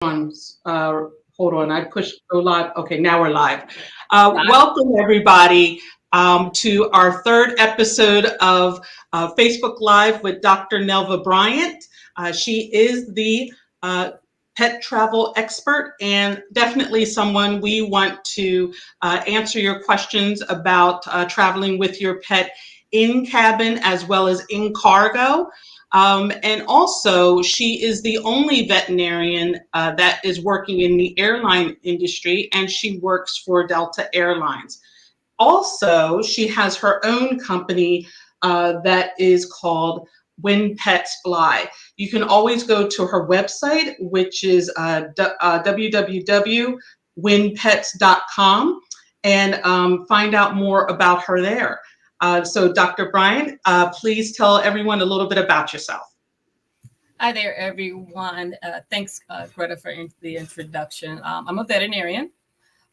on. Hold on. I pushed go live. Okay, now we're live. Welcome everybody to our third episode of Facebook Live with Dr. Nelva Bryant. She is the pet travel expert and definitely someone we want to answer your questions about traveling with your pet in cabin as well as in cargo. And also, she is the only veterinarian that is working in the airline industry, and she works for Delta Airlines. Also, she has her own company that is called When Pets Fly. You can always go to her website, which is www.winpets.com, and find out more about her there. So Dr. Bryant, please tell everyone a little bit about yourself. Hi there, everyone. Thanks, Greta, for the introduction. I'm a veterinarian.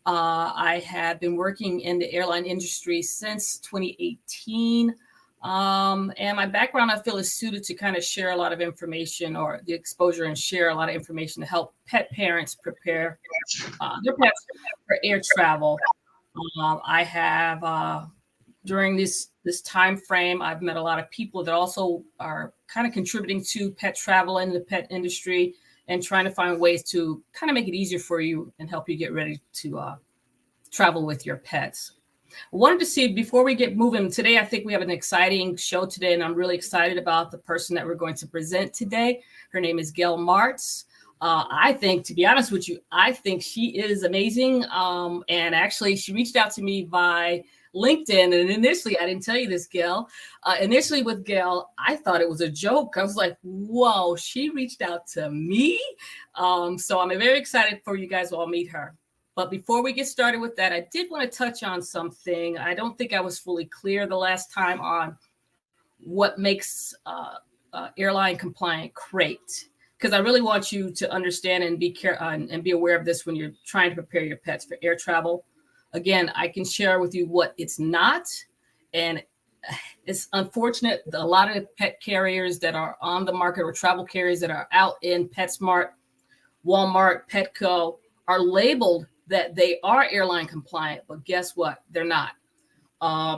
I have been working in the airline industry since 2018. And my background, I feel, is suited to kind of share a lot of information or the exposure and share a lot of information to help pet parents prepare their pets for air travel. I have during this time frame, I've met a lot of people that also are kind of contributing to pet travel in the pet industry and trying to find ways to kind of make it easier for you and help you get ready to travel with your pets. I wanted to see, before we get moving today, I think we have an exciting show today, and I'm really excited about the person that we're going to present today. Her name is Gayle Martz. I think, to be honest with you, I think she is amazing. And actually, she reached out to me by LinkedIn. And initially, I didn't tell you this, Gayle. Initially with Gayle, I thought it was a joke. I was like, whoa, she reached out to me. So I'm very excited for you guys to all meet her. But before we get started with that, I did want to touch on something. I don't think I was fully clear the last time on what makes airline compliant crate. Because I really want you to understand and be aware of this when you're trying to prepare your pets for air travel. Again, I can share with you what it's not. And it's unfortunate that a lot of the pet carriers that are on the market or travel carriers that are out in PetSmart, Walmart, Petco are labeled that they are airline compliant. But guess what? They're not.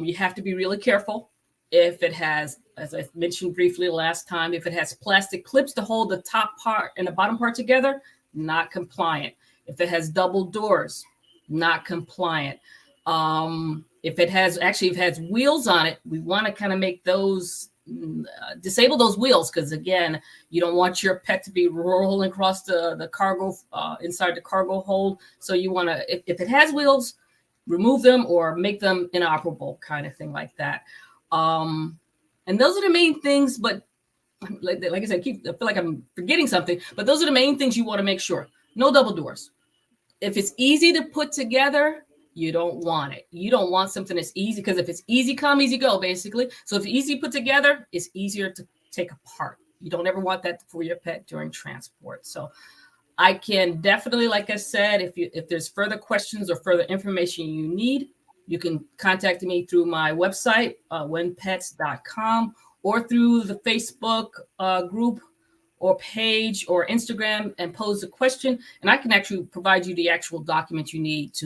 You have to be really careful. If it has, as I mentioned briefly last time, if it has plastic clips to hold the top part and the bottom part together, not compliant. If it has double doors, not compliant. If it has wheels on it, we want to kind of make those, disable those wheels, because again, you don't want your pet to be rolling across the cargo, inside the cargo hold. So you want to, if it has wheels, remove them or make them inoperable, kind of thing like that. And those are the main things, but like I said, I feel like I'm forgetting something, but those are the main things you want to make sure. No double doors. If it's easy to put together, you don't want it. You don't want something that's easy, because if it's easy come, easy go, basically. So if it's easy put together, it's easier to take apart. You don't ever want that for your pet during transport. So I can definitely, like I said, if there's further questions or further information you need, you can contact me through my website, winpets.com, or through the Facebook group or page or Instagram, and pose a question. And I can actually provide you the actual document you need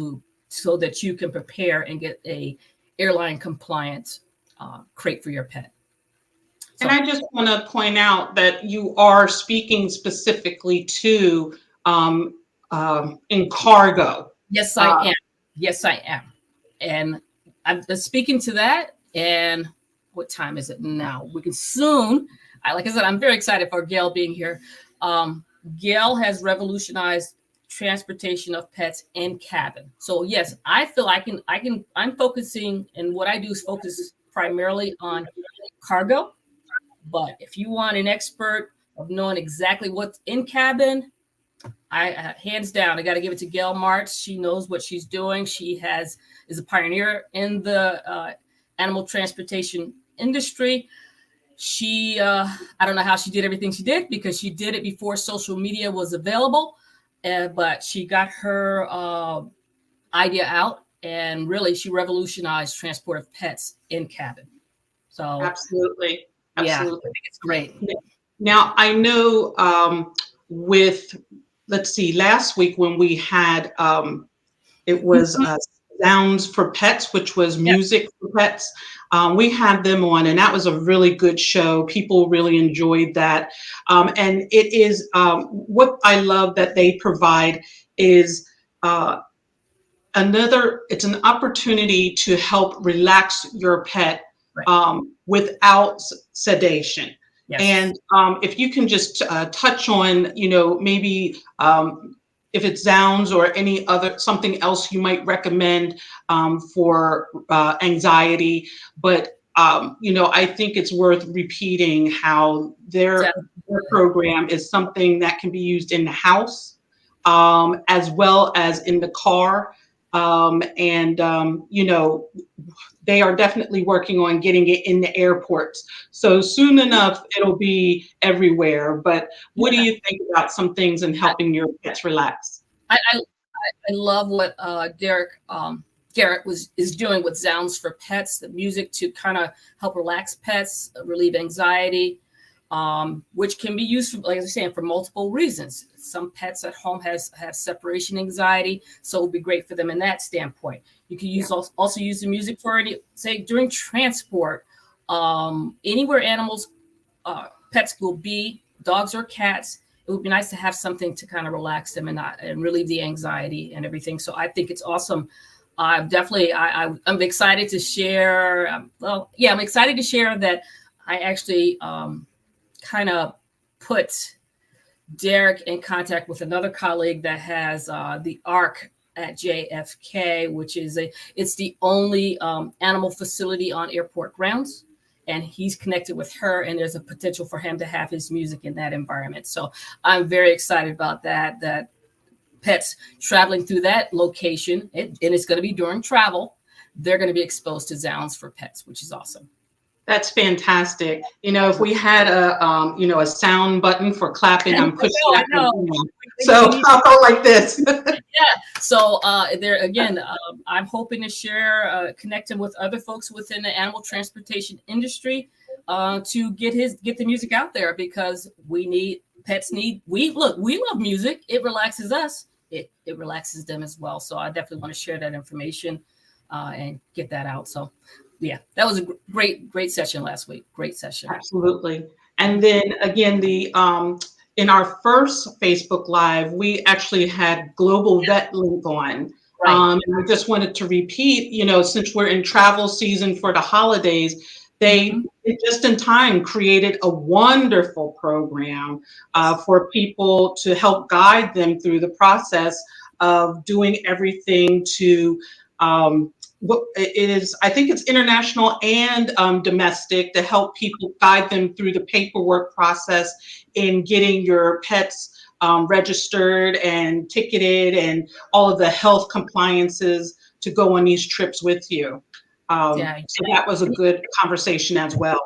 so that you can prepare and get a airline compliant crate for your pet. So, and I just want to point out that you are speaking specifically to in cargo. Yes, I am. Yes, I am. And I'm speaking to that. And what time is it now? We can soon. Like I said, I'm very excited for Gayle being here. Gayle has revolutionized transportation of pets in cabin. So yes, I feel I'm focusing, and what I do is focus primarily on cargo. But if you want an expert of knowing exactly what's in cabin, I hands down, I got to give it to Gayle Martz. She knows what she's doing. She is a pioneer in the animal transportation industry. She, I don't know how she did everything she did, because she did it before social media was available, but she got her idea out, and really she revolutionized transport of pets in cabin. So absolutely. Yeah, I think it's great. Now, I know with let's see, last week when we had, it was Sounds for Pets, which was music for pets. We had them on, and that was a really good show. People really enjoyed that. And it is what I love that they provide is it's an opportunity to help relax your pet without sedation. Yes. And if you can just touch on, maybe if it's Zounds or any other something else you might recommend for anxiety, but I think it's worth repeating how their program is something that can be used in the house as well as in the car. They are definitely working on getting it in the airports. So soon enough, it'll be everywhere. But what do you think about some things in helping your pets relax? I love what Garrett is doing with Sounds for Pets, the music to kind of help relax pets, relieve anxiety, which can be used, like I was saying, for multiple reasons. Some pets at home have separation anxiety, so it would be great for them in that standpoint. You can also use the music for say during transport, anywhere pets will be, dogs or cats. It would be nice to have something to kind of relax them and relieve the anxiety and everything. So I think it's awesome. I'm excited to share. I'm excited to share that I actually kind of put Derek in contact with another colleague that has the ARC at JFK, which is it's the only animal facility on airport grounds. And he's connected with her, and there's a potential for him to have his music in that environment. So I'm very excited about that pets traveling through that location, and it's going to be during travel, they're going to be exposed to Sounds for Pets, which is awesome. That's fantastic. If we had a sound button for clapping, I'm pushing that. So I'll go like this. So there again, I'm hoping to share, connecting with other folks within the animal transportation industry to get the music out there, because we love music. It relaxes us. It relaxes them as well. So I definitely want to share that information and get that out. So yeah, that was a great session last week. Great session. Absolutely. And then again, in our first Facebook Live, we actually had Global Vet Link on. Right. And I just wanted to repeat, since we're in travel season for the holidays, they just in time created a wonderful program for people to help guide them through the process of doing everything to I think it's international and domestic, to help people guide them through the paperwork process in getting your pets registered and ticketed and all of the health compliances to go on these trips with you. So that was a good conversation as well.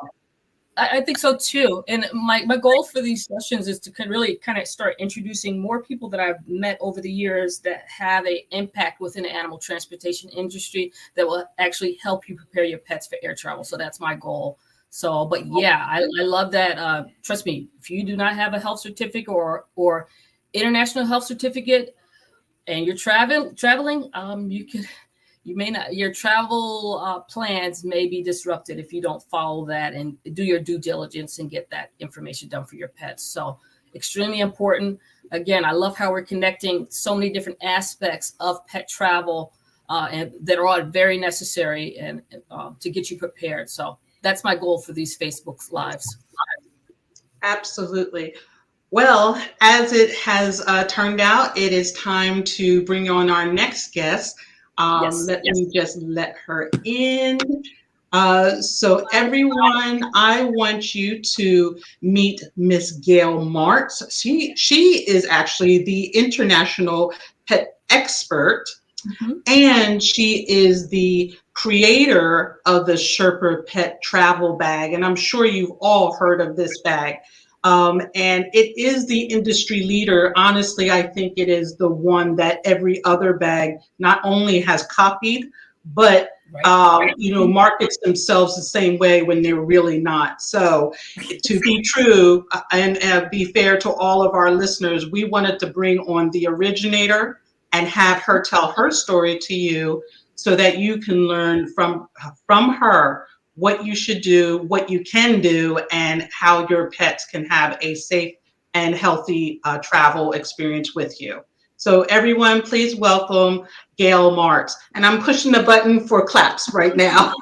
I think so too. And my goal for these sessions is to really kind of start introducing more people that I've met over the years that have an impact within the animal transportation industry that will actually help you prepare your pets for air travel. So that's my goal. So, but yeah, I love that. Trust me, if you do not have a health certificate or international health certificate and you're traveling, you may not, your travel plans may be disrupted if you don't follow that and do your due diligence and get that information done for your pets. So extremely important. Again, I love how we're connecting so many different aspects of pet travel and that are all very necessary and to get you prepared. So that's my goal for these Facebook Lives. Absolutely. Well, as it has turned out, it is time to bring on our next guest. Let me just let her in. So everyone, I want you to meet Miss Gayle Martz. She is actually the international pet expert, and she is the creator of the SHERPA Pet Travel Bag. And I'm sure you've all heard of this bag. And it is the industry leader. Honestly, I think it is the one that every other bag not only has copied, but Right. markets themselves the same way when they're really not. So to be true and be fair to all of our listeners, we wanted to bring on the originator and have her tell her story to you so that you can learn from her what you should do, what you can do, and how your pets can have a safe and healthy travel experience with you. So everyone, please welcome Gayle Martz. And I'm pushing the button for claps right now.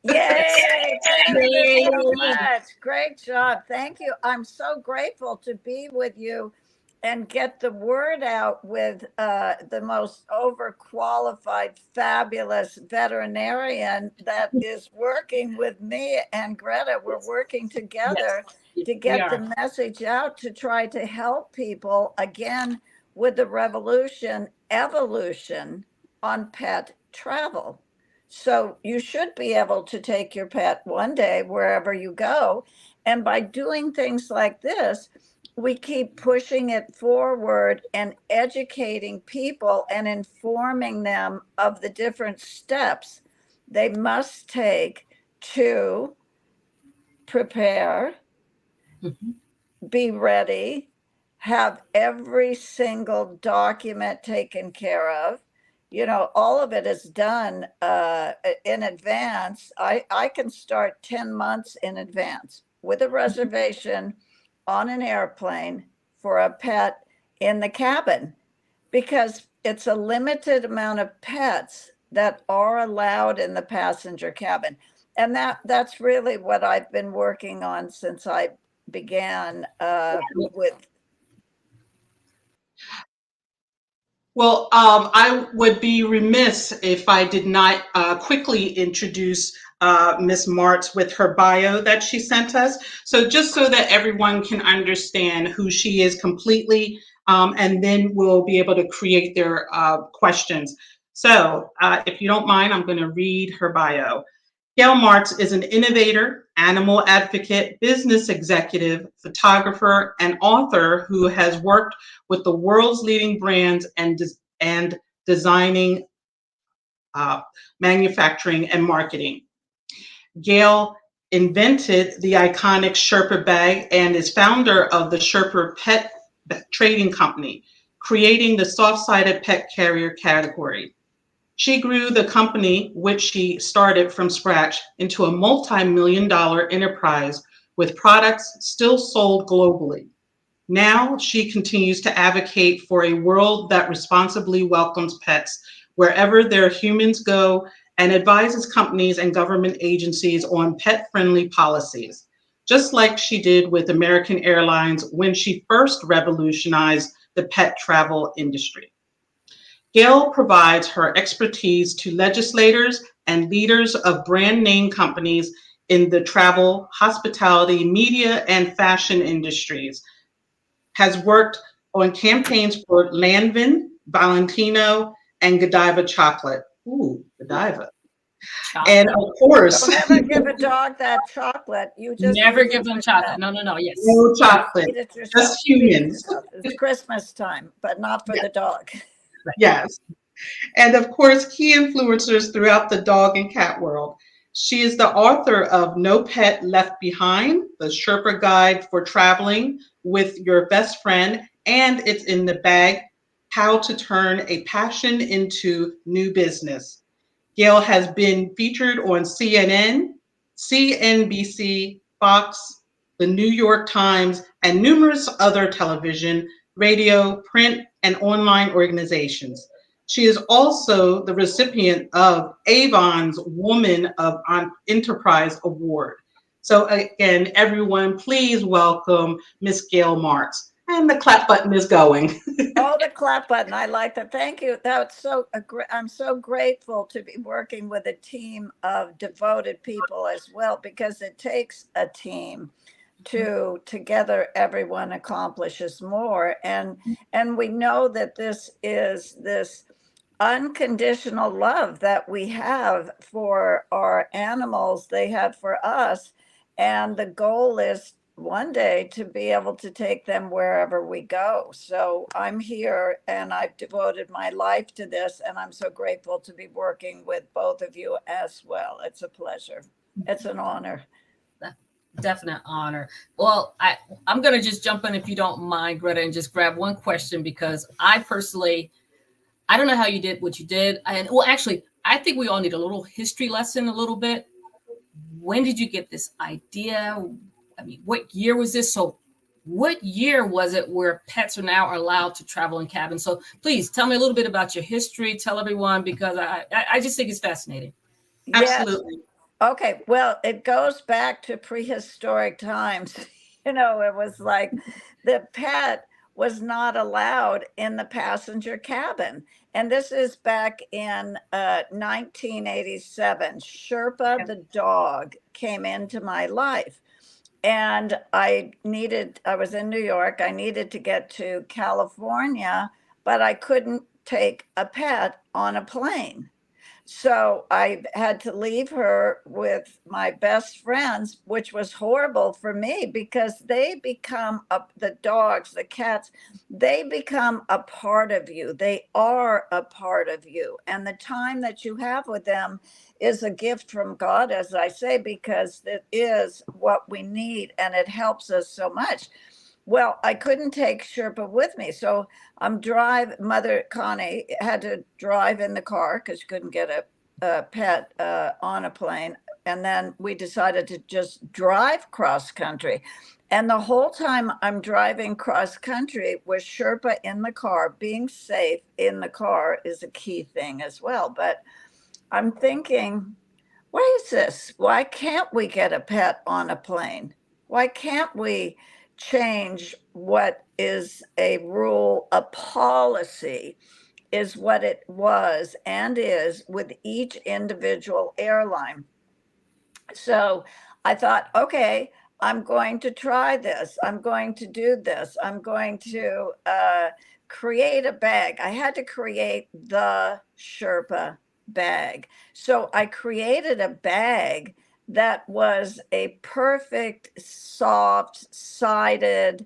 Yay! Thank you Yay. so much. Great job. Thank you. I'm so grateful to be with you and get the word out with the most overqualified, fabulous veterinarian that is working with me and Greta. We're working together to We get are. the message out to try to help people again with the evolution on pet travel. So you should be able to take your pet one day wherever you go. And by doing things like this, we keep pushing it forward and educating people and informing them of the different steps they must take to prepare, be ready, have every single document taken care of. All of it is done in advance. I can start 10 months in advance with a reservation on an airplane for a pet in the cabin because it's a limited amount of pets that are allowed in the passenger cabin. And that's really what I've been working on since I began with. Well, I would be remiss if I did not quickly introduce Ms. Martz with her bio that she sent us. So just so that everyone can understand who she is completely, and then we'll be able to create their questions. So if you don't mind, I'm going to read her bio. Gayle Martz is an innovator, animal advocate, business executive, photographer, and author who has worked with the world's leading brands and designing, manufacturing, and marketing. Gayle invented the iconic SHERPA bag and is founder of the SHERPA Pet Trading Company, creating the soft-sided pet carrier category. She grew the company, which she started from scratch, into a multi-million-dollar enterprise with products still sold globally. Now she continues to advocate for a world that responsibly welcomes pets wherever their humans go and advises companies and government agencies on pet-friendly policies, just like she did with American Airlines when she first revolutionized the pet travel industry. Gayle provides her expertise to legislators and leaders of brand name companies in the travel, hospitality, media, and fashion industries, has worked on campaigns for Lanvin, Valentino, and Godiva chocolate. Ooh, Godiva. And of course, Don't ever give a dog that chocolate. You just Never give them chocolate. No. Yes. no chocolate, eat it yourself. just humans. It's Christmas time, but not for the dog. Yes. And of course, key influencers throughout the dog and cat world. She is the author of No Pet Left Behind, the Sherpa Guide for Traveling with Your Best Friend, and It's in the Bag, How to Turn a Passion into New Business. Gayle has been featured on CNN, CNBC, Fox, the New York Times, and numerous other television, radio, print, and online organizations. She is also the recipient of Avon's Woman of Enterprise Award. So again, everyone, please welcome Miss Gayle Martz. And the clap button is going. Oh, the clap button. I like that. Thank you. I'm so grateful to be working with a team of devoted people as well, because it takes a team to together everyone accomplishes more. And we know that this is this unconditional love that we have for our animals, they have for us. And the goal is one day to be able to take them wherever we go. So I'm here and I've devoted my life to this, and I'm so grateful to be working with both of you as well. It's a pleasure. It's an honor. Definite honor. Well, I'm going to just jump in, if you don't mind, Greta, and just grab one question, because I personally, I don't know how you did what you did. And well, actually, I think we all need a little history lesson, a little bit. When did you get this idea? I mean, what year was this? So what year was it where pets are now allowed to travel in cabins? So please tell me a little bit about your history. Tell everyone, because I just think it's fascinating. Absolutely. Yes. Okay. Well, it goes back to prehistoric times. It was like the pet was not allowed in the passenger cabin. And this is back in 1987. Sherpa the dog came into my life. And I was in New York. I needed to get to California, but I couldn't take a pet on a plane. So I had to leave her with my best friends, which was horrible for me because they become the dogs, the cats, they become a part of you. They are a part of you. And the time that you have with them is a gift from God, as I say, because it is what we need and it helps us so much. Well, I couldn't take Sherpa with me. So Mother Connie had to drive in the car because she couldn't get a pet on a plane. And then we decided to just drive cross country. And the whole time I'm driving cross country with Sherpa in the car, being safe in the car is a key thing as well. But I'm thinking, what is this? Why can't we get a pet on a plane? Why can't we change what is a rule, a policy is what it was and is with each individual airline? So I thought, okay, I'm going to try this. I'm going to do this. I'm going to create a bag. I had to create the Sherpa bag. So I created a bag that was a perfect, soft sided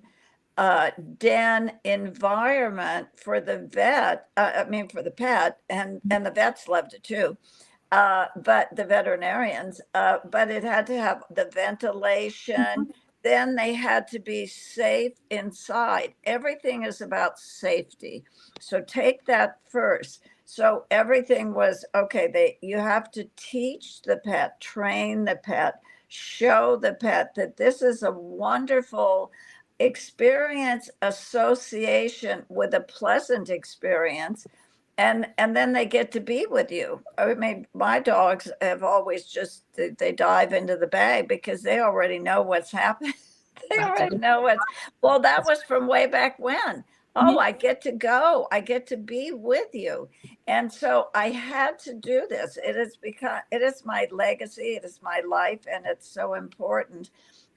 den environment for the for the pet, and the vets loved it too. But the veterinarians, but it had to have the ventilation. Then they had to be safe inside. Everything is about safety. So take that first. So everything was okay. You have to teach the pet, train the pet, show the pet that this is a wonderful experience association with a pleasant experience, and then they get to be with you. I mean, my dogs have always just they dive into the bag because they already know what's happening. They already know what's well, that was from way back when. Oh, I get to go. I get to be with you. And so I had to do this. It is my legacy, it is my life, and it's so important.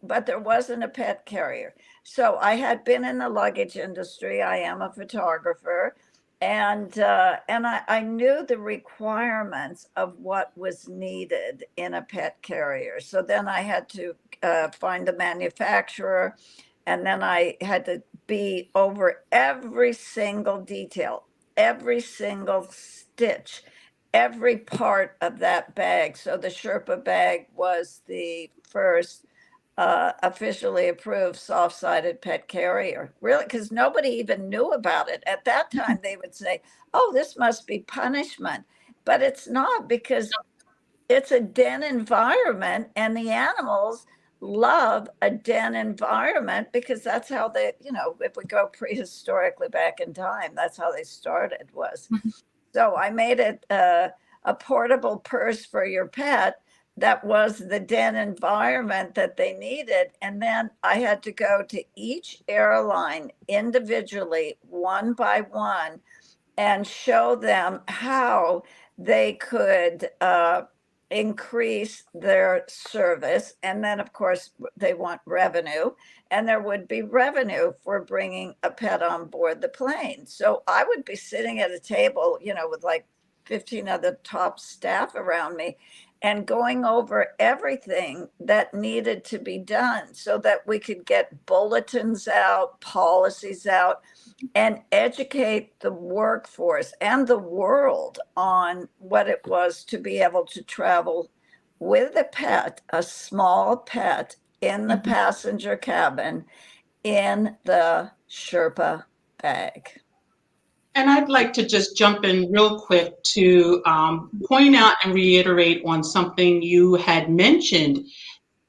But there wasn't a pet carrier. So I had been in the luggage industry. I am a photographer, and I knew the requirements of what was needed in a pet carrier. So then I had to find the manufacturer, and then I had to be over every single detail, every single stitch, every part of that bag. So the Sherpa bag was the first officially approved soft-sided pet carrier. Really, because nobody even knew about it. At that time, they would say, oh, this must be punishment. But it's not, because it's a den environment, and the animals love a den environment because that's how they, if we go prehistorically back in time, that's how they started was. So I made it a portable purse for your pet that was the den environment that they needed. And then I had to go to each airline individually, one by one, and show them how they could increase their service. And then, of course, they want revenue, and there would be revenue for bringing a pet on board the plane. So I would be sitting at a table, with like 15 other top staff around me, and going over everything that needed to be done so that we could get bulletins out, policies out, and educate the workforce and the world on what it was to be able to travel with a pet, a small pet, in the passenger cabin in the Sherpa bag. And I'd like to just jump in real quick to point out and reiterate on something you had mentioned,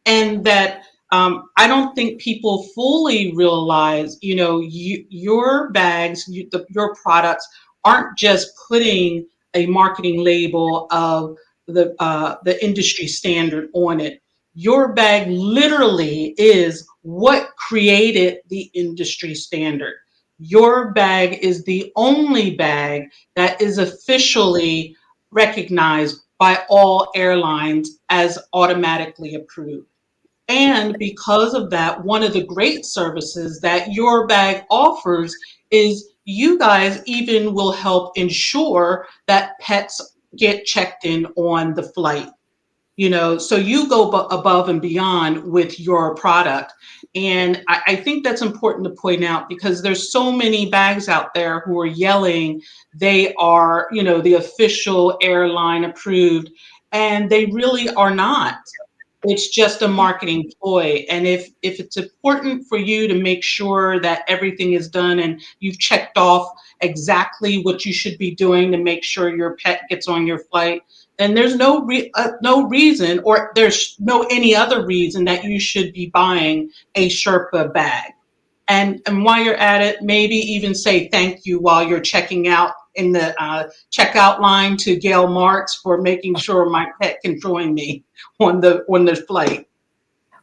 and that I don't think people fully realize, your bags, your products aren't just putting a marketing label of the industry standard on it. Your bag literally is what created the industry standard. Your bag is the only bag that is officially recognized by all airlines as automatically approved. And because of that, one of the great services that your bag offers is you guys even will help ensure that pets get checked in on the flight. So you go above and beyond with your product. And I think that's important to point out, because there's so many bags out there who are yelling they are, the official airline approved, and they really are not. It's just a marketing ploy. And if it's important for you to make sure that everything is done and you've checked off exactly what you should be doing to make sure your pet gets on your flight, then there's no reason, or there's no any other reason that you should be buying a Sherpa bag. And while you're at it, maybe even say thank you while you're checking out in the checkout line to Gayle Martz for making sure my pet can join me on the flight.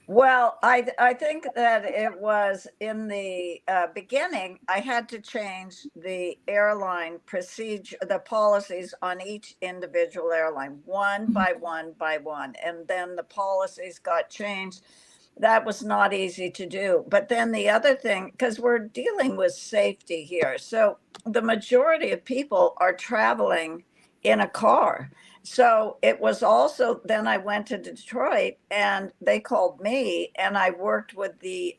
Well, I think that it was in the beginning, I had to change the airline procedure, the policies on each individual airline, one by one by one. And then the policies got changed. That was not easy to do. But then the other thing, because we're dealing with safety here. So the majority of people are traveling in a car. So it was also, then I went to Detroit and they called me, and I worked with the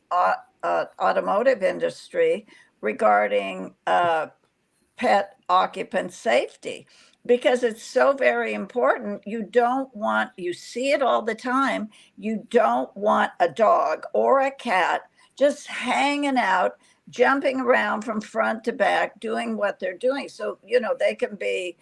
automotive industry regarding pet occupant safety, because it's so very important. You see it all the time. You don't want a dog or a cat just hanging out, jumping around from front to back, doing what they're doing. So, they can be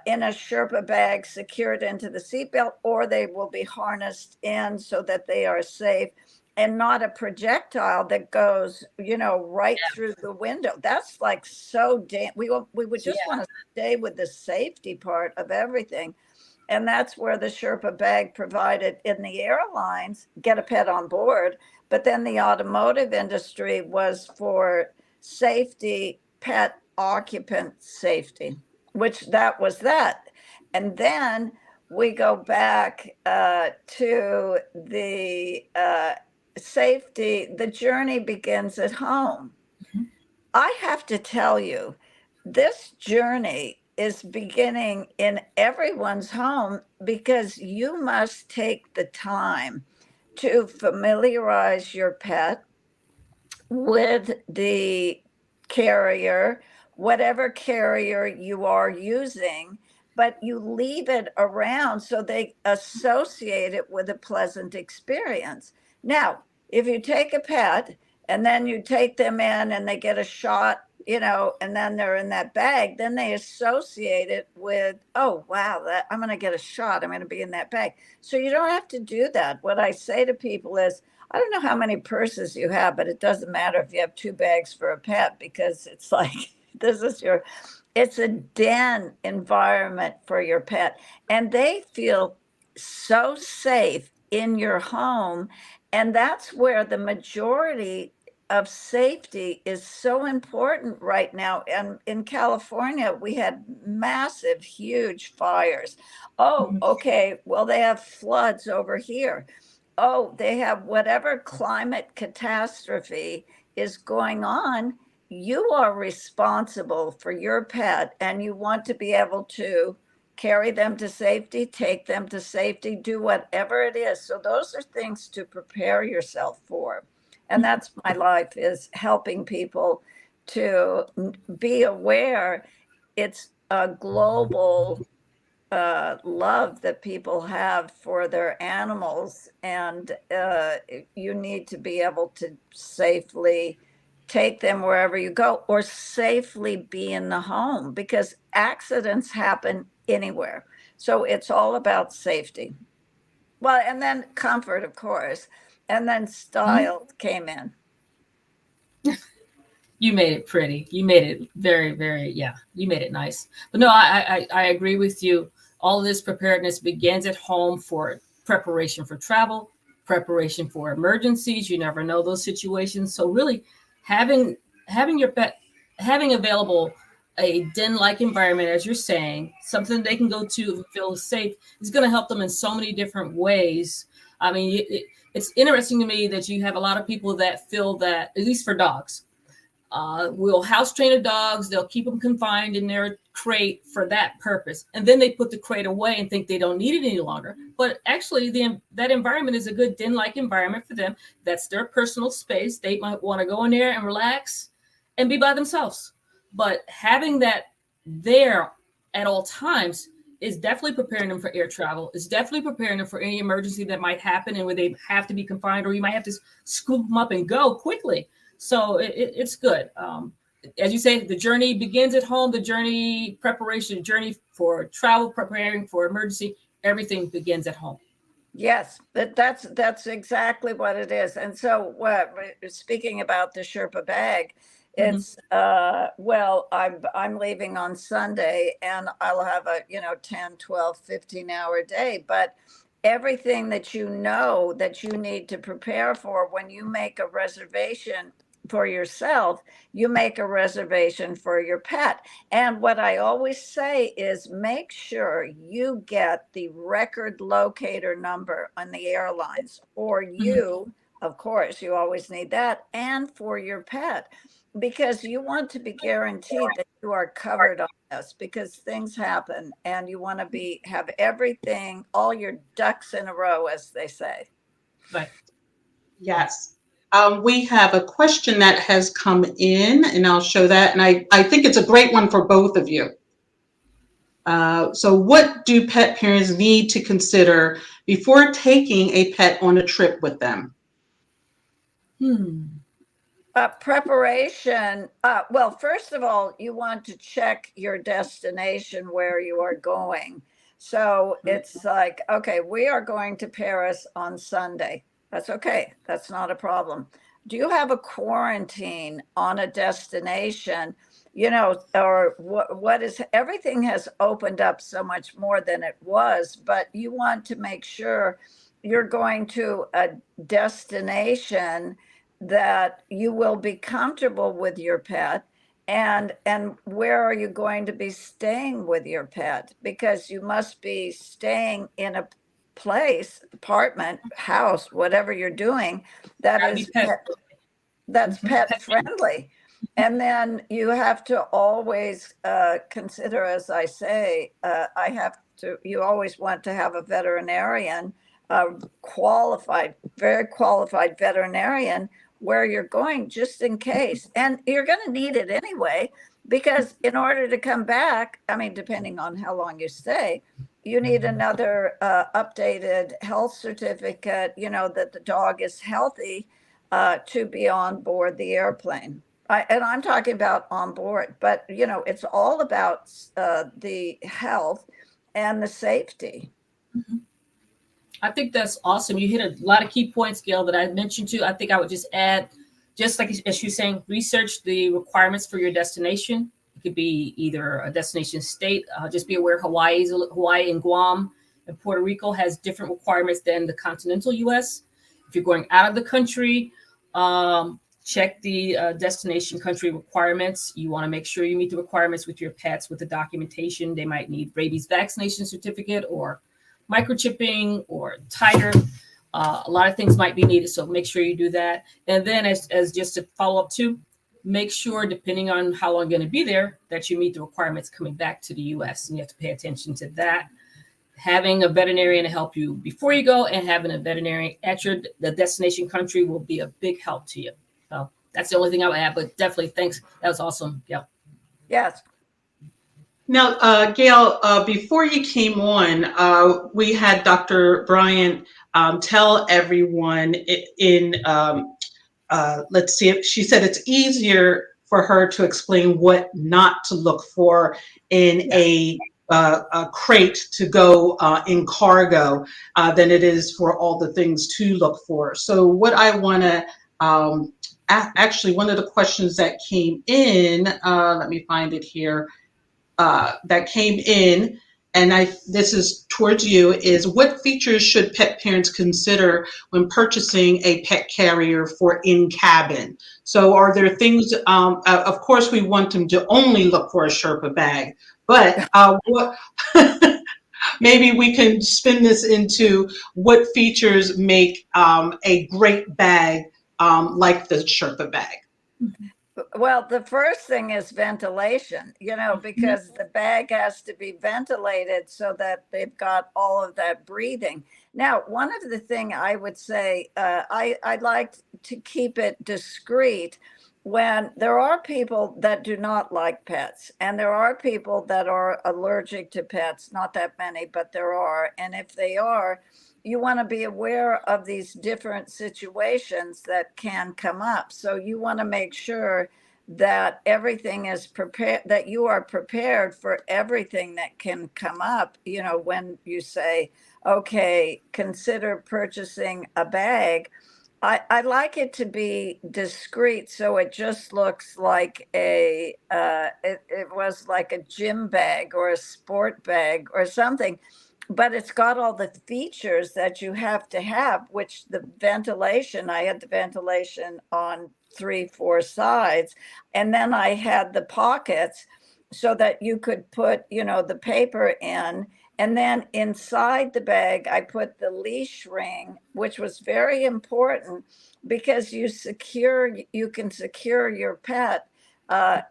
in a Sherpa bag secured into the seatbelt, or they will be harnessed in so that they are safe, and not a projectile that goes, right through the window. That's like so we would just want to stay with the safety part of everything. And that's where the Sherpa bag provided in the airlines, get a pet on board. But then the automotive industry was for safety, pet occupant safety, which that was that. And then we go back to the safety. The journey begins at home. Mm-hmm. I have to tell you, this journey is beginning in everyone's home, because you must take the time to familiarize your pet with the carrier, whatever carrier you are using, but you leave it around so they associate it with a pleasant experience. Now, if you take a pet and then you take them in and they get a shot, and then they're in that bag, then they associate it with, oh, wow, that I'm going to get a shot. I'm going to be in that bag. So you don't have to do that. What I say to people is, I don't know how many purses you have, but it doesn't matter if you have 2 bags for a pet, because it's like, it's a den environment for your pet. And they feel so safe in your home. And that's where the majority of safety is so important right now. And in California, we had massive, huge fires. Oh, okay. Well, they have floods over here. Oh, they have whatever climate catastrophe is going on. you are responsible for your pet, and you want to be able to carry them to safety, take them to safety, do whatever it is. So those are things to prepare yourself for. And that's my life, is helping people to be aware. It's a global love that people have for their animals, and you need to be able to safely take them wherever you go, or safely be in the home, because accidents happen anywhere. So it's all about safety. Well, and then comfort, of course, and then style came in. You made it pretty. You made it very, very, yeah, you made it nice. But no, I agree with you. All of this preparedness begins at home, for preparation for travel, preparation for emergencies. You never know those situations. So really having your pet, having available a den-like environment, as you're saying, something they can go to and feel safe, is going to help them in so many different ways. I mean, it's interesting to me that you have a lot of people that feel that, at least for dogs, will house train the dogs. They'll keep them confined in their crate for that purpose. And then they put the crate away and think they don't need it any longer. But actually, that environment is a good den-like environment for them. That's their personal space. They might want to go in there and relax and be by themselves. But having that there at all times is definitely preparing them for air travel. It's definitely preparing them for any emergency that might happen, and where they have to be confined, or you might have to scoop them up and go quickly. So it's good. As you say, the journey begins at home. The journey preparation, journey for travel, preparing for emergency, everything begins at home. Yes, that's exactly what it is. And so, speaking about the Sherpa bag, it's well, I'm leaving on Sunday, and I'll have a 10, 12, 15-hour day, but everything that you know that you need to prepare for, when you make a reservation for yourself, you make a reservation for your pet. And what I always say is, make sure you get the record locator number on the airlines, or you, of course, you always need that, and for your pet, because you want to be guaranteed that you are covered on this, because things happen, and you want to have everything, all your ducks in a row, as they say. Right. Yes. We have a question that has come in, and I'll show that. And I think it's a great one for both of you. So what do pet parents need to consider before taking a pet on a trip with them? Preparation. Well, first of all, you want to check your destination, where you are going. So it's like, okay, we are going to Paris on Sunday. That's okay. That's not a problem. Do you have a quarantine on a destination? Or what is, everything has opened up so much more than it was, but you want to make sure you're going to a destination that you will be comfortable with your pet. And where are you going to be staying with your pet? Because you must be staying in a place, apartment, house, whatever you're doing, that's pet friendly. And then you have to always consider, as I say, you always want to have a veterinarian, qualified, very qualified veterinarian, where you're going, just in case. And you're going to need it anyway, because in order to come back, I mean, depending on how long you stay, you need another updated health certificate, that the dog is healthy, to be on board the airplane. And I'm talking about on board, but it's all about the health and the safety. I think that's awesome. You hit a lot of key points, Gayle, that I mentioned too. I think I would just add, just like as you're saying, research the requirements for your destination. It could be either a destination state. Just be aware Hawaii and Guam and Puerto Rico has different requirements than the continental U.S. If you're going out of the country, check the destination country requirements. You want to make sure you meet the requirements with your pets, with the documentation. They might need rabies vaccination certificate, or microchipping, or titer. A lot of things might be needed, so make sure you do that. And then as just to follow up too, make sure, depending on how long you're going to be there, that you meet the requirements coming back to the U.S. And you have to pay attention to that. Having a veterinarian to help you before you go and having a veterinarian at the destination country will be a big help to you. So that's the only thing I would add, but definitely thanks. That was awesome. Yeah. Yes. Now, Gayle, before you came on, we had Dr. Bryant tell everyone let's see, she said it's easier for her to explain what not to look for in a crate to go in cargo than it is for all the things to look for. So what I want to actually, one of the questions that came in, let me find it here, that came in, and this is towards you, is what features should pet parents consider when purchasing a pet carrier for in-cabin? So are there things, of course we want them to only look for a Sherpa bag, but what maybe we can spin this into what features make a great bag like the Sherpa bag? Well, the first thing is ventilation, because the bag has to be ventilated so that they've got all of that breathing. Now, one of the things I would say, I like to keep it discreet when there are people that do not like pets, and there are people that are allergic to pets, not that many, but there are. And if they are, you want to be aware of these different situations that can come up. So you want to make sure that everything is prepared, that you are prepared for everything that can come up, when you say, okay, consider purchasing a bag. I like it to be discreet, so it just looks like it was like a gym bag or a sport bag or something, but it's got all the features that you have to have, which the ventilation, I had the ventilation on 3-4 sides, and then I had the pockets so that you could put, the paper in. And then inside the bag, I put the leash ring, which was very important because you can secure your pet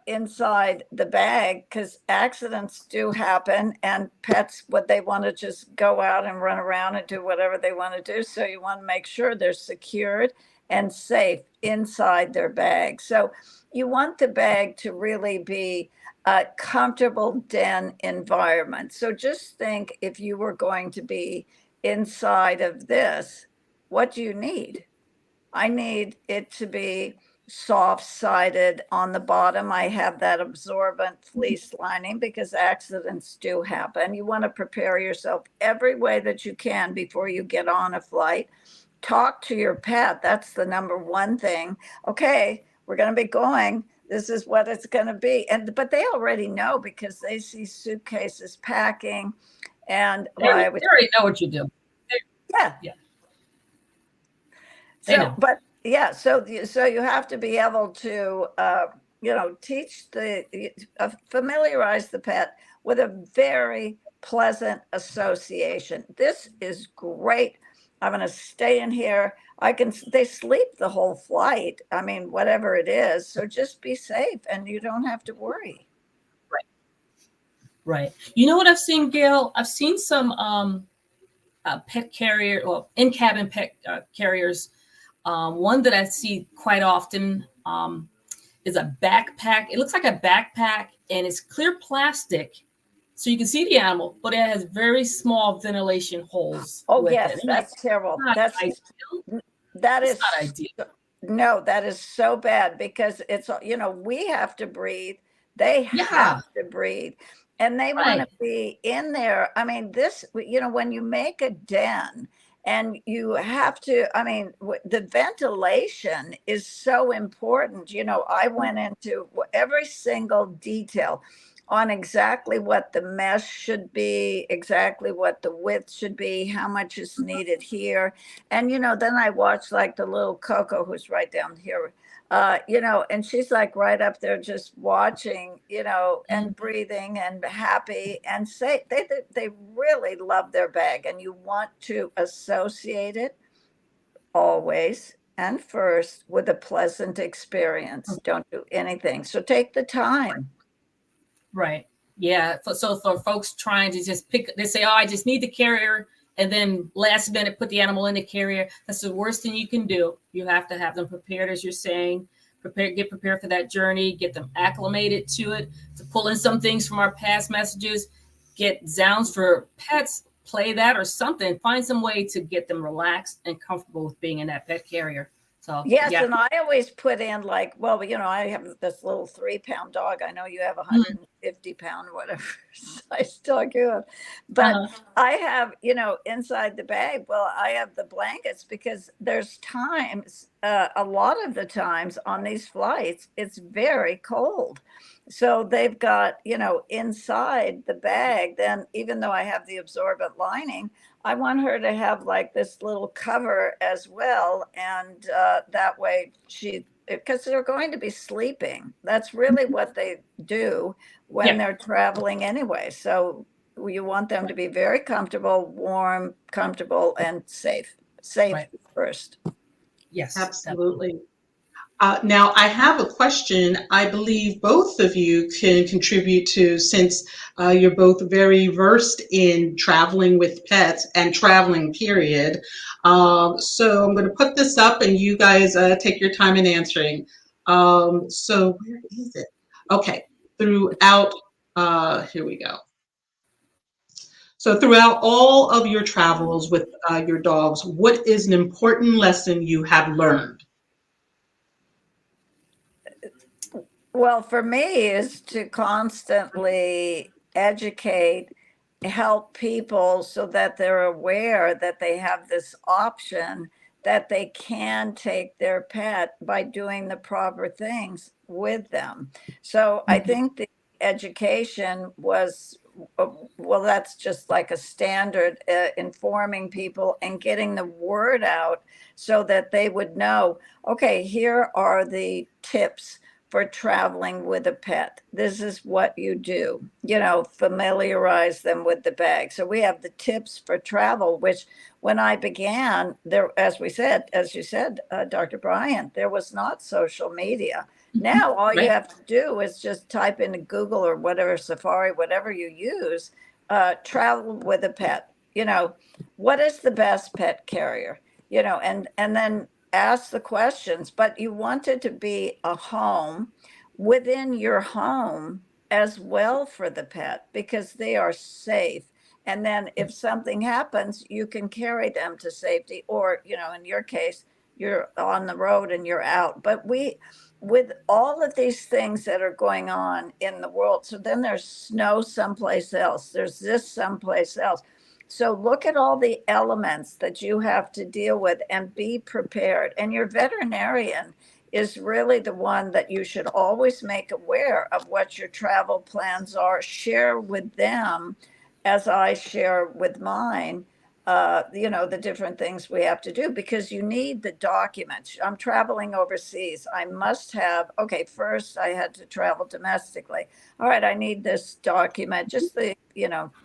inside the bag, because accidents do happen, and pets, what they want to just go out and run around and do whatever they want to do. So you want to make sure they're secured and safe inside their bag. So you want the bag to really be a comfortable den environment. So just think, if you were going to be inside of this, what do you need? I need it to be soft-sided on the bottom. I have that absorbent fleece lining because accidents do happen. You want to prepare yourself every way that you can before you get on a flight. Talk to your pet. That's the number one thing. Okay, we're going to be going. This is what it's going to be. But they already know because they see suitcases packing. And they already know what you do. Yeah. So, but yeah, so you have to be able to, teach familiarize the pet with a very pleasant association. This is great. I'm going to stay in here. They sleep the whole flight. I mean, whatever it is. So just be safe and you don't have to worry. Right. You know what I've seen, Gayle? I've seen some pet carrier or in-cabin pet carriers. One that I see quite often is a backpack. It looks like a backpack and it's clear plastic. So you can see the animal, but it has very small ventilation holes. Oh, yes, that's terrible. That is not ideal. No, that is so bad because it's, we have to breathe. They have to breathe. And they want to be in there. I mean, when you make a den and you have to, the ventilation is so important. I went into every single detail on exactly what the mesh should be, exactly what the width should be, how much is needed here. And, then I watched like the little Coco who's right down here, and she's like right up there just watching, and breathing and happy and say they really love their bag, and you want to associate it always and first with a pleasant experience. Don't do anything. So take the time. Right. Yeah. So for folks trying to just pick, they say, oh, I just need the carrier. And then last minute put the animal in the carrier. That's the worst thing you can do. You have to have them prepared, as you're saying, get prepared for that journey, get them acclimated to it, to pull in some things from our past messages, get sounds for pets, play that or something, find some way to get them relaxed and comfortable with being in that pet carrier. So Yes, yeah. and I always put in like, well, I have this little 3-pound dog. I know you have 150-pound, whatever size dog you have, but I have, inside the bag, well, I have the blankets because there's times, a lot of the times on these flights, it's very cold. So they've got, inside the bag, then even though I have the absorbent lining, I want her to have like this little cover as well. And that way because they're going to be sleeping. That's really what they do when they're traveling anyway. So you want them to be very comfortable, warm, comfortable, and safe. Safe first. Yes, absolutely. Now, I have a question I believe both of you can contribute to, since you're both very versed in traveling with pets and traveling, period. So I'm going to put this up and you guys take your time in answering. So where is it? Okay, throughout, here we go. So throughout all of your travels with your dogs, what is an important lesson you have learned? Well, for me, is to constantly educate, help people so that they're aware that they have this option, that they can take their pet by doing the proper things with them. So I think the education was, well, that's just like a standard, informing people and getting the word out so that they would know, okay, here are the tips for traveling with a pet. This is what you do, familiarize them with the bag. So we have the tips for travel, which when I began there, as you said, Dr. Bryant, there was not social media. Now all you have to do is just type into Google or whatever, Safari, whatever you use, travel with a pet. What is the best pet carrier? And then ask the questions, but you want it to be a home within your home as well for the pet, because they are safe. And then if something happens, you can carry them to safety, or, in your case, you're on the road and you're out. But with all of these things that are going on in the world, so then there's snow someplace else, there's this someplace else. So look at all the elements that you have to deal with and be prepared. And your veterinarian is really the one that you should always make aware of what your travel plans are. Share with them, as I share with mine, the different things we have to do, because you need the documents. I'm traveling overseas. I must have, first I had to travel domestically. All right, I need this document, just the,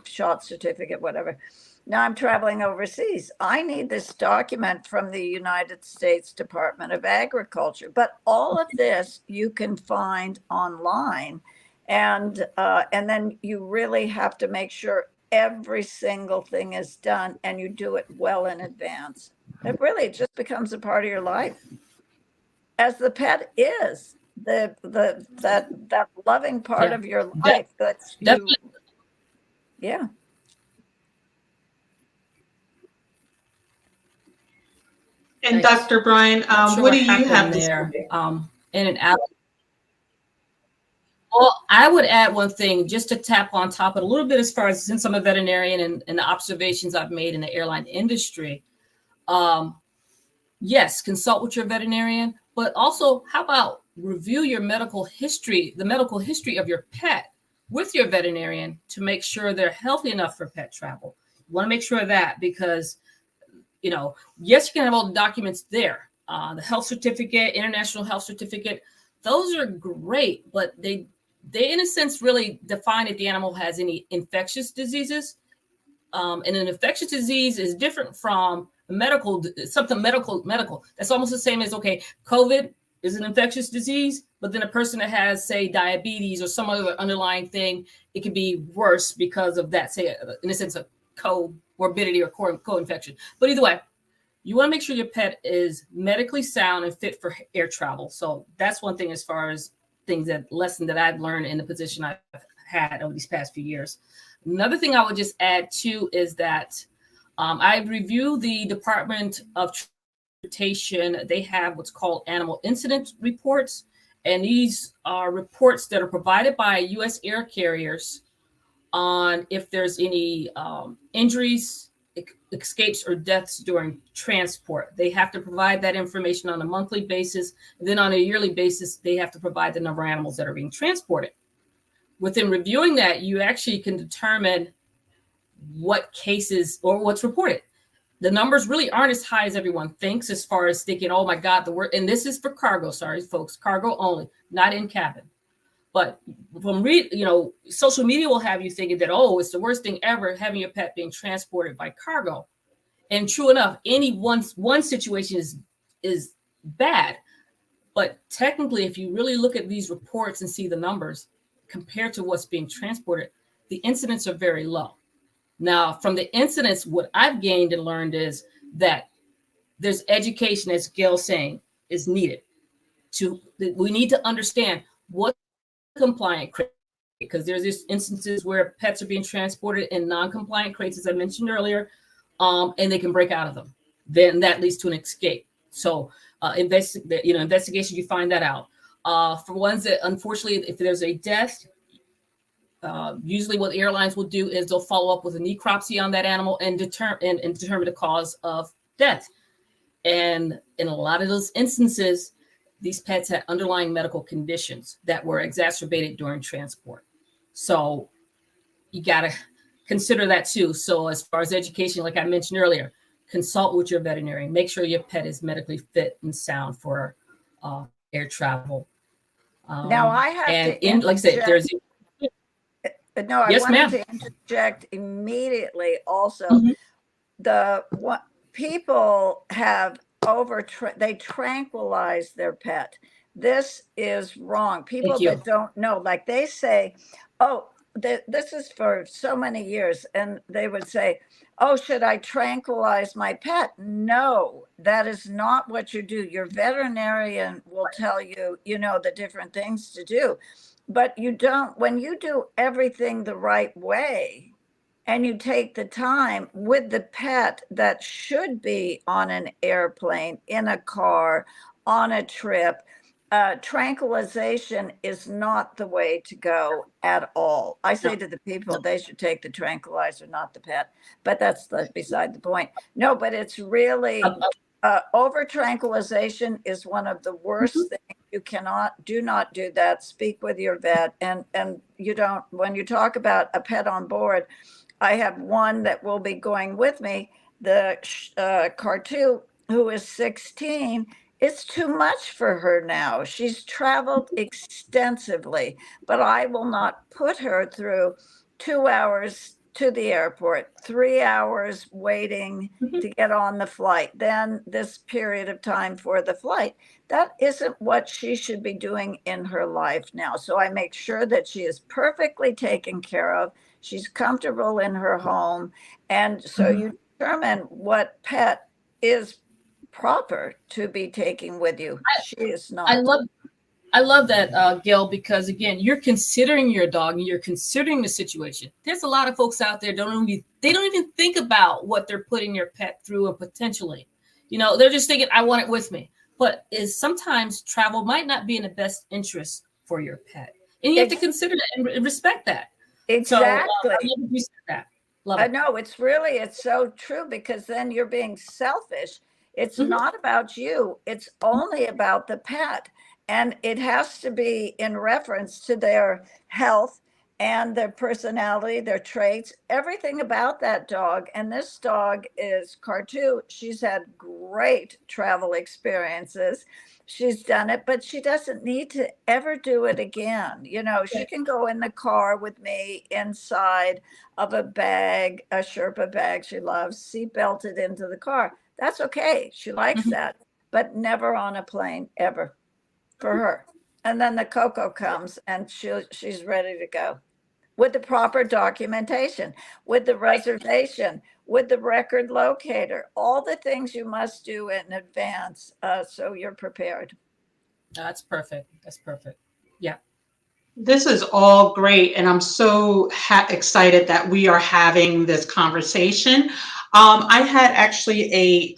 shot certificate, whatever. Now I'm traveling overseas. I need this document from the United States Department of Agriculture. But all of this you can find online. And then you really have to make sure every single thing is done and you do it well in advance. It really just becomes a part of your life, as the pet is that loving part of your life. That's you. Yeah. And Dr. Bryant, what do you have to there? In and out. Well, I would add one thing just to tap on top of it a little bit, as far as, since I'm a veterinarian and the observations I've made in the airline industry. Yes, consult with your veterinarian, but also how about review your medical history, the medical history of your pet with your veterinarian, to make sure they're healthy enough for pet travel. You want to make sure of that, because, yes, you can have all the documents there. The health certificate, international health certificate, those are great, but they in a sense really define if the animal has any infectious diseases. And an infectious disease is different from something medical. That's almost the same as, okay, COVID is an infectious disease, but then a person that has, say, diabetes or some other underlying thing, it could be worse because of that, say, in a sense, of comorbidity or co-infection. But either way, you want to make sure your pet is medically sound and fit for air travel. So that's one thing as far as lesson that I've learned in the position I've had over these past few years. Another thing I would just add too is that I review the Department of Transportation. They have what's called animal incident reports. And these are reports that are provided by U.S. air carriers on if there's any injuries, escapes, or deaths during transport. They have to provide that information on a monthly basis. And then on a yearly basis, they have to provide the number of animals that are being transported. Within reviewing that, you actually can determine what cases or what's reported. The numbers really aren't as high as everyone thinks, as far as thinking, oh my God, and this is for cargo, sorry, folks, cargo only, not in cabin. But from social media will have you thinking that, oh, it's the worst thing ever having your pet being transported by cargo. And true enough, any one situation is bad. But technically, if you really look at these reports and see the numbers compared to what's being transported, the incidents are very low. Now, from the incidents, what I've gained and learned is that there's education, as Gayle's saying, is needed. We need to understand what compliant crate, because there's these instances where pets are being transported in non-compliant crates, as I mentioned earlier, and they can break out of them. Then that leads to an escape. So investigation, you find that out. For ones that, unfortunately, if there's a death, usually what airlines will do is they'll follow up with a necropsy on that animal and determine the cause of death. And in a lot of those instances, these pets had underlying medical conditions that were exacerbated during transport. So you got to consider that too. So as far as education, like I mentioned earlier, consult with your veterinarian. Make sure your pet is medically fit and sound for air travel. Now I have to like I said, there's no, I yes, wanted ma'am. to interject immediately. Also, what people have they tranquilize their pet. This is wrong. People that don't know, like they say, oh, this is for so many years, and they would say, oh, should I tranquilize my pet? No, that is not what you do. Your veterinarian will tell you, the different things to do. But you don't, when you do everything the right way and you take the time with the pet that should be on an airplane, in a car, on a trip, tranquilization is not the way to go at all. I say to the people, they should take the tranquilizer, not the pet, but that's beside the point. No, but it's really over tranquilization is one of the worst things. You do not do that. Speak with your vet. And you don't, when you talk about a pet on board, I have one that will be going with me, the Cartu, who is 16. It's too much for her now. She's traveled extensively, but I will not put her through 2 hours to the airport, 3 hours waiting to get on the flight, then this period of time for the flight. That isn't what she should be doing in her life now. So I make sure that she is perfectly taken care of. She's comfortable in her home. And so you determine what pet is proper to be taking with you. She is not. I love that, Gayle, because again, you're considering your dog and you're considering the situation. There's a lot of folks out there they don't even think about what they're putting your pet through, and potentially, they're just thinking, I want it with me. But sometimes travel might not be in the best interest for your pet, and you have to consider that and respect that. Exactly. So, I love you said that. Love it. I know it's so true, because then you're being selfish. It's not about you. It's only about the pet. And it has to be in reference to their health and their personality, their traits, everything about that dog. And this dog is Cartu. She's had great travel experiences. She's done it, but she doesn't need to ever do it again. She can go in the car with me inside of a bag, a SHERPA bag she loves, seat belted into the car. That's okay. She likes that, but never on a plane ever for her. And then the Coco comes and she's ready to go with the proper documentation, with the reservation, with the record locator, all the things you must do in advance so you're prepared. That's perfect. That's perfect. Yeah. This is all great, and I'm so excited that we are having this conversation. I had actually a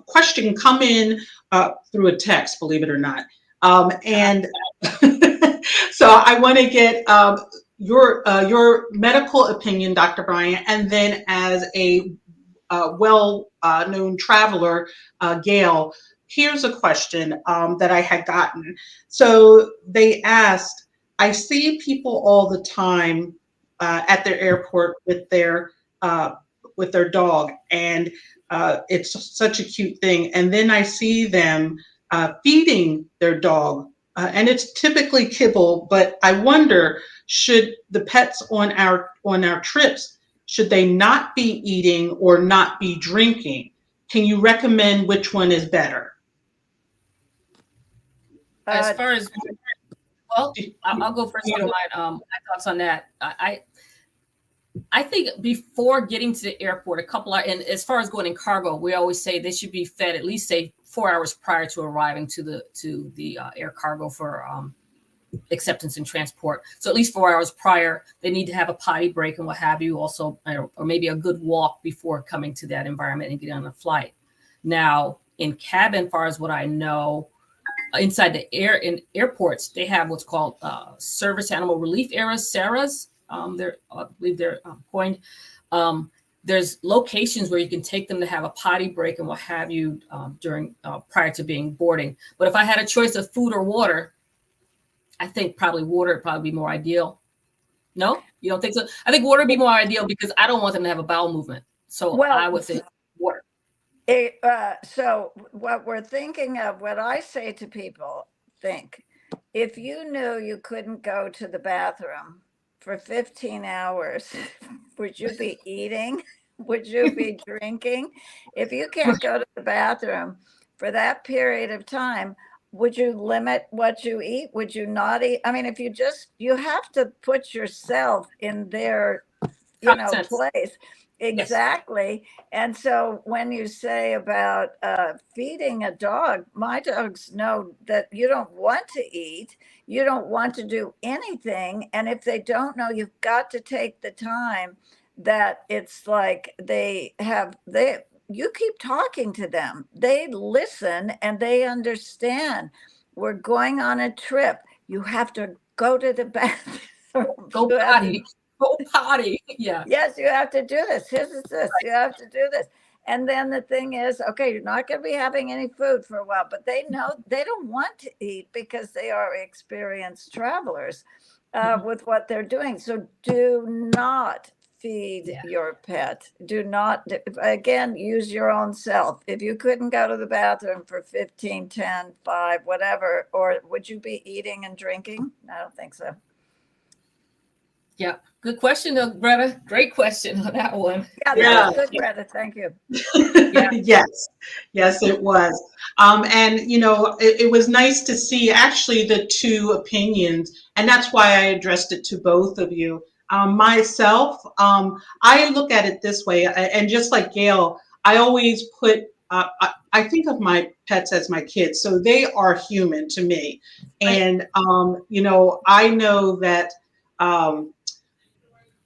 question come in through a text, believe it or not. And so I want to get your medical opinion, Dr. Bryant, and then as a well-known traveler, Gayle, here's a question that I had gotten. So they asked, I see people all the time at their airport with their dog, and it's such a cute thing. And then I see them feeding their dog, and it's typically kibble. But I wonder, should the pets on our trips, should they not be eating or not be drinking? Can you recommend which one is better? As far as, well, I'll go first. You know, my thoughts on that. I think before getting to the airport, and as far as going in cargo, we always say they should be fed at least 4 hours prior to arriving to the air cargo for acceptance and transport. So at least 4 hours prior, they need to have a potty break and what have you. Also, or maybe a good walk before coming to that environment and getting on the flight. Now, in cabin, as far as what I know, inside the in airports, they have what's called service animal relief areas, SARAs. I believe they're coined. There's locations where you can take them to have a potty break and what have you during prior to being boarding. But if I had a choice of food or water, I think probably water would probably be more ideal. No, you don't think so? I think water would be more ideal because I don't want them to have a bowel movement. So I would think water. So what we're thinking of, what I say to people, think, if you knew you couldn't go to the bathroom for 15 hours, would you be eating? Would you be drinking? If you can't go to the bathroom for that period of time, would you limit what you eat? Would you not eat? I mean, if you have to put yourself in their, place. Exactly. Yes. And so when you say about feeding a dog, my dogs know that you don't want to eat, you don't want to do anything. And if they don't know, you've got to take the time that it's like you keep talking to them. They listen and they understand. We're going on a trip. You have to go to the bathroom. Go potty. Go potty. Yeah. Yes, you have to do this. This is this. You have to do this. And then the thing is, okay, you're not going to be having any food for a while, but they know they don't want to eat because they are experienced travelers with what they're doing. So do not feed your pet. Do not, again, use your own self. If you couldn't go to the bathroom for 15, 10, 5, whatever, or would you be eating and drinking? I don't think so. Yeah, good question, Greta. Great question on that one. Yeah, good, Greta. Thank you. Yes, it was. And it was nice to see actually the two opinions, and that's why I addressed it to both of you. Myself, I look at it this way, and just like Gayle, I always put. I think of my pets as my kids, so they are human to me, and I know that.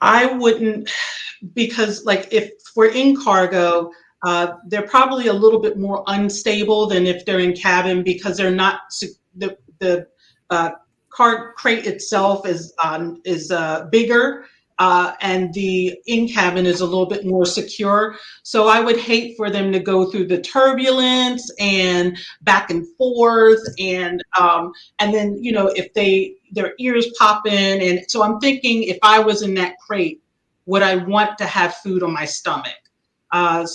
I wouldn't, because like if we're in cargo, they're probably a little bit more unstable than if they're in cabin because they're not, the car crate itself is bigger and the in cabin is a little bit more secure. So I would hate for them to go through the turbulence and back and forth and then if their ears pop in, and so I'm thinking if I was in that crate, would I want to have food on my stomach? I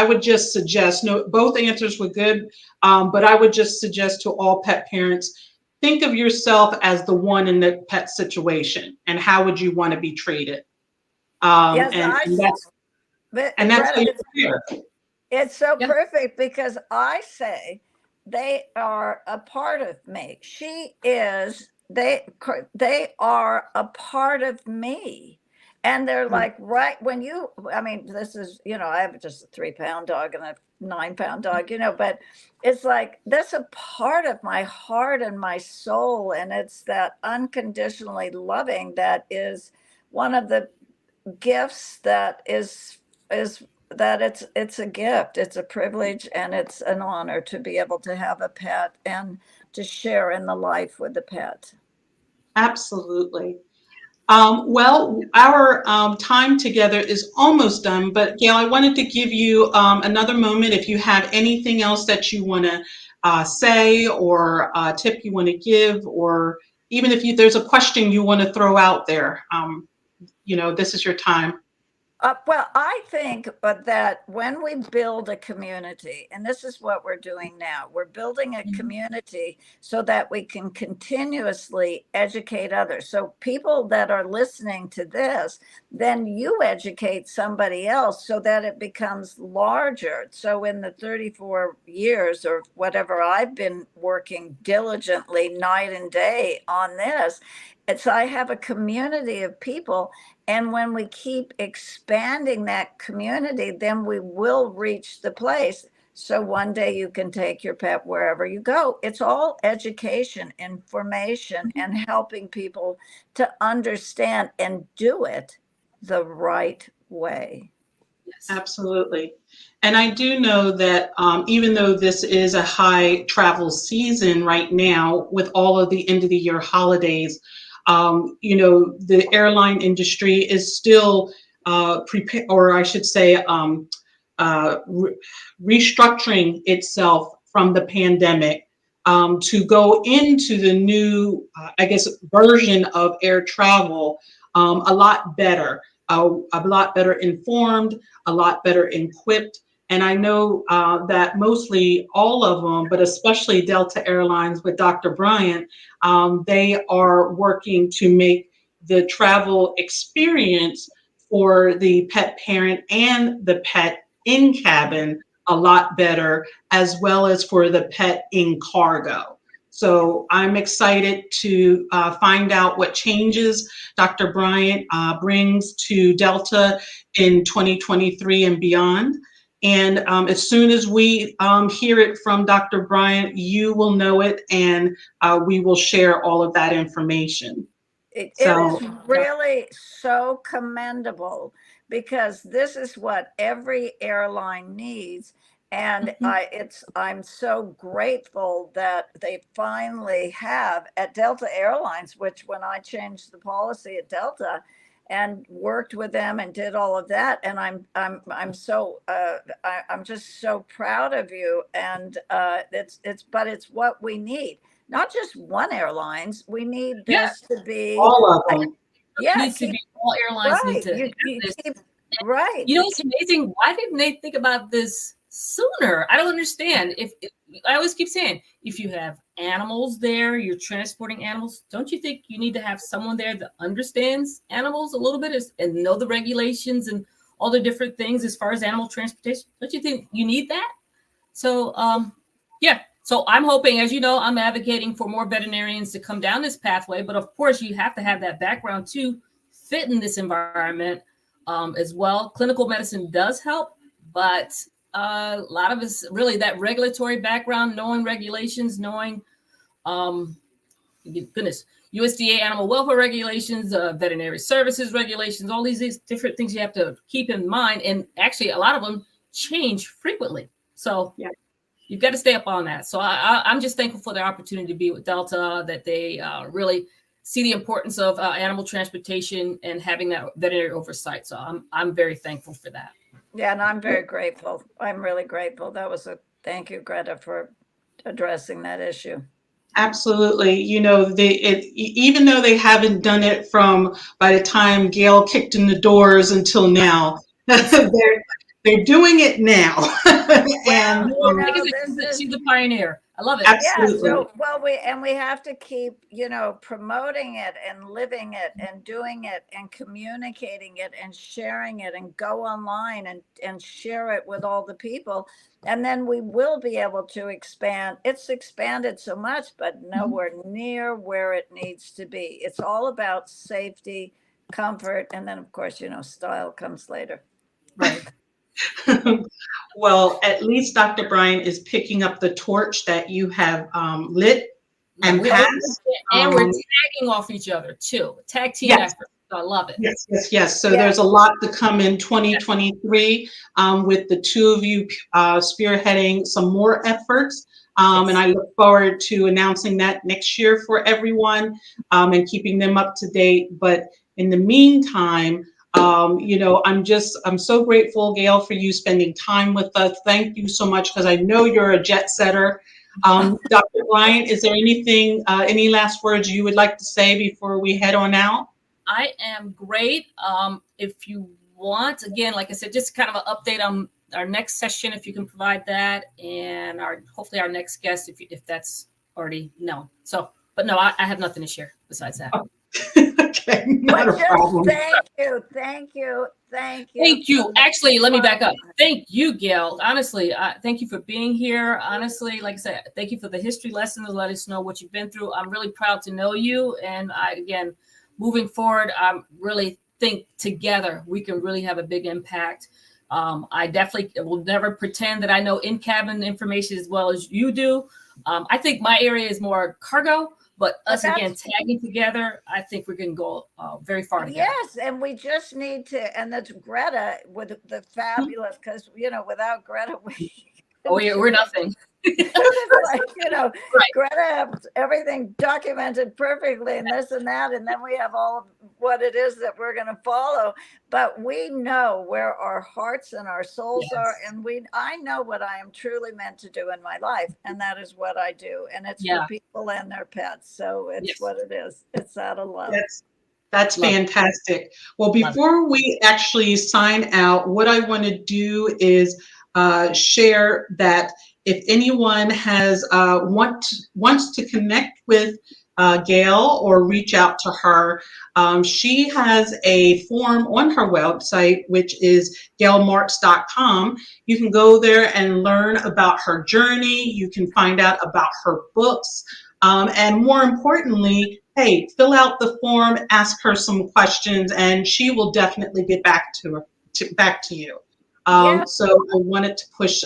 would just suggest, no, both answers were good, but I would just suggest to all pet parents, think of yourself as the one in the pet situation and how would you want to be treated? And that's Greta, it's so Yeah. perfect because I say they are a part of me. They are a part of me. And they're like, right when you, I mean, this is, I have just a 3-pound dog and a 9-pound dog, but it's like, that's a part of my heart and my soul. And it's that unconditionally loving that is one of the gifts that is that it's a gift, it's a privilege, and it's an honor to be able to have a pet and to share in the life with the pet. Absolutely. Well, our time together is almost done, but Gayle, I wanted to give you another moment if you have anything else that you want to say, or a tip you want to give, or even if there's a question you want to throw out there. This is your time. Well, I think that when we build a community, and this is what we're doing now, we're building a community so that we can continuously educate others. So people that are listening to this, then you educate somebody else so that it becomes larger. So in the 34 years or whatever I've been working diligently night and day on this, I have a community of people. And when we keep expanding that community, then we will reach the place. So one day you can take your pet wherever you go. It's all education, information, and helping people to understand and do it the right way. Yes. Absolutely. And I do know that even though this is a high travel season right now with all of the end of the year holidays, the airline industry is still prepared, or I should say, restructuring itself from the pandemic to go into the new, version of air travel a lot better, a lot better informed, a lot better equipped. And I know that mostly all of them, but especially Delta Airlines with Dr. Bryant, they are working to make the travel experience for the pet parent and the pet in cabin a lot better, as well as for the pet in cargo. So I'm excited to find out what changes Dr. Bryant brings to Delta in 2023 and beyond. And as soon as we hear it from Dr. Bryant, you will know it, and we will share all of that information. It is really so commendable because this is what every airline needs. And I'm so grateful that they finally have at Delta Airlines, which when I changed the policy at Delta and worked with them and did all of that, and I'm just so proud of you. And it's what we need. Not just one airlines. We need this to be all of them. It needs to be all airlines need to have this. Right. It's amazing. Why didn't they think about this sooner? I don't understand. If I always keep saying, if you have animals there, you're transporting animals, don't you think you need to have someone there that understands animals a little bit and know the regulations and all the different things as far as animal transportation? Don't you think you need that? So, yeah. So I'm hoping, as you know, I'm advocating for more veterinarians to come down this pathway. But of course, you have to have that background to fit in this environment as well. Clinical medicine does help, but a lot of us really that regulatory background, knowing regulations, knowing, USDA animal welfare regulations, veterinary services regulations, all these different things you have to keep in mind. And actually, a lot of them change frequently. So yeah. You've got to stay up on that. So I'm just thankful for the opportunity to be with Delta, that they really see the importance of animal transportation and having that veterinary oversight. So I'm very thankful for that. Yeah, and I'm very grateful. I'm really grateful. Thank you, Greta, for addressing that issue. Absolutely. Even though they haven't done it by the time Gayle kicked in the doors until now, they're doing it now. And she's the pioneer. I love it. Absolutely. Yeah, so well we have to keep, promoting it and living it and doing it and communicating it and sharing it and go online and share it with all the people. And then we will be able to expand. It's expanded so much, but nowhere near where it needs to be. It's all about safety, comfort, and then of course, style comes later. Right. Well, at least Dr. Bryant is picking up the torch that you have lit and passed. And we're tagging off each other too. Tag team effort. I love it. Yes, yes, yes. So there's a lot to come in 2023 with the two of you spearheading some more efforts. And I look forward to announcing that next year for everyone and keeping them up to date. But in the meantime, I'm so grateful, Gayle, for you spending time with us. Thank you so much, because I know you're a jet setter. Dr. Bryant, is there anything, any last words you would like to say before we head on out? I am great. If you want, again, like I said, just kind of an update on our next session, if you can provide that, and hopefully our next guest, if that's already known. So, but no, I have nothing to share besides that. Okay, not a problem. Thank you. Thank you. Actually, let me back up. Thank you, Gayle. Honestly, thank you for being here. Honestly, like I said, thank you for the history lessons. Let us know what you've been through. I'm really proud to know you. And again, moving forward, I really think together we can really have a big impact. I definitely will never pretend that I know in-cabin information as well as you do. I think my area is more cargo. But us, again, tagging together, I think we can go very far together. Yes, and we just need to, and that's Greta with the fabulous, because, without Greta, we're nothing. Right. Greta has everything documented perfectly and this and that, and then we have all of what it is that we're going to follow. But we know where our hearts and our souls are, and I know what I am truly meant to do in my life, and that is what I do, and it's for people and their pets. So it's what it is. It's out of love. That's fantastic. Well, before we actually sign out, what I want to do is share that if anyone has wants to connect with Gayle or reach out to her, she has a form on her website, which is gaylemartz.com. You can go there and learn about her journey. You can find out about her books. And more importantly, hey, fill out the form, ask her some questions, and she will definitely get back to you. So I wanted to push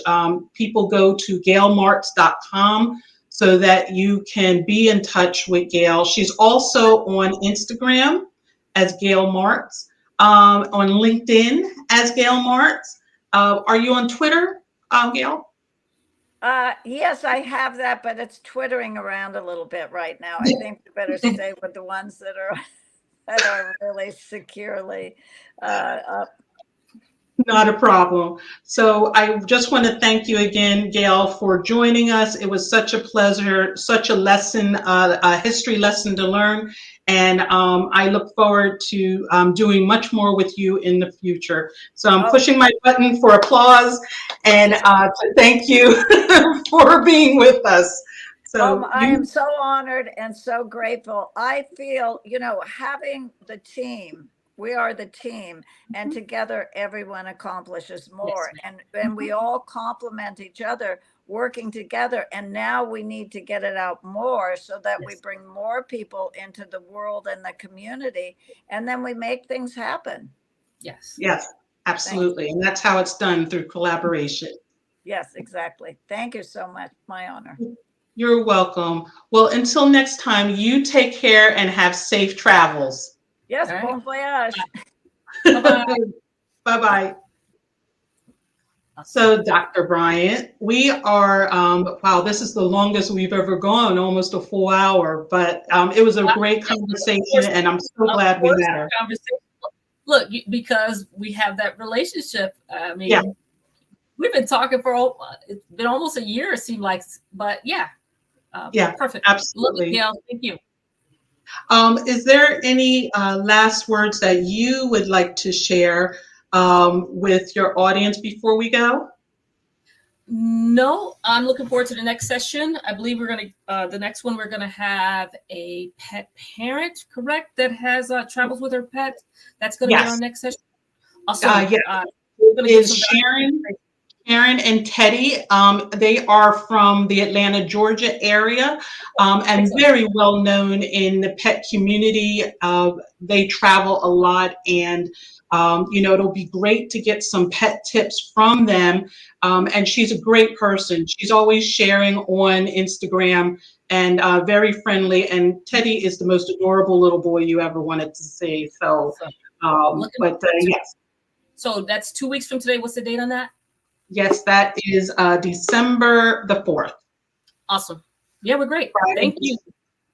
people go to gaylemartz.com so that you can be in touch with Gayle. She's also on Instagram as Gayle Martz, on LinkedIn as Gayle Martz. Are you on Twitter, Gayle? Yes, I have that, but it's twittering around a little bit right now. I think we better stay with the ones that are really securely up. Not a problem. So I just want to thank you again, Gayle, for joining us. It was such a pleasure, such a lesson, a history lesson to learn. And I look forward to doing much more with you in the future. So I'm pushing my button for applause and to thank you for being with us. So I am so honored and so grateful. I feel, having the team, we are the team, and together everyone accomplishes more. And we all complement each other, working together. And now we need to get it out more so that we bring more people into the world and the community, and then we make things happen. Yes, absolutely. And that's how it's done, through collaboration. Yes, exactly. Thank you so much. My honor. You're welcome. Well, until next time, you take care and have safe travels. Yes, bon voyage. Bye-bye. Bye-bye. So, Dr. Bryant, we are, wow, this is the longest we've ever gone, almost a full hour, but it was a great conversation, and I'm so glad we had her. Look, because we have that relationship. I mean, we've been talking for, it's been almost a year, it seemed like, but perfect. Absolutely. Gayle, thank you. Is there any last words that you would like to share with your audience before we go? No, I'm looking forward to the next session. I believe we're going to, the next one, we're going to have a pet parent, correct? That has travels with her pet. That's going to be our next session. Awesome. Yeah. Is Sharon and Teddy. They are from the Atlanta, Georgia area, and very well known in the pet community. They travel a lot, and it'll be great to get some pet tips from them. And she's a great person. She's always sharing on Instagram and very friendly. And Teddy is the most adorable little boy you ever wanted to see. So, yes. So that's 2 weeks from today. What's the date on that? Yes, that is December the 4th. Awesome. Yeah, we're great. Friday. Thank you.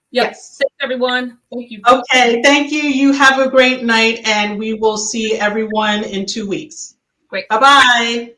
Yes. Thanks, everyone. Thank you. Okay, thank you. You have a great night, and we will see everyone in 2 weeks. Great. Bye-bye.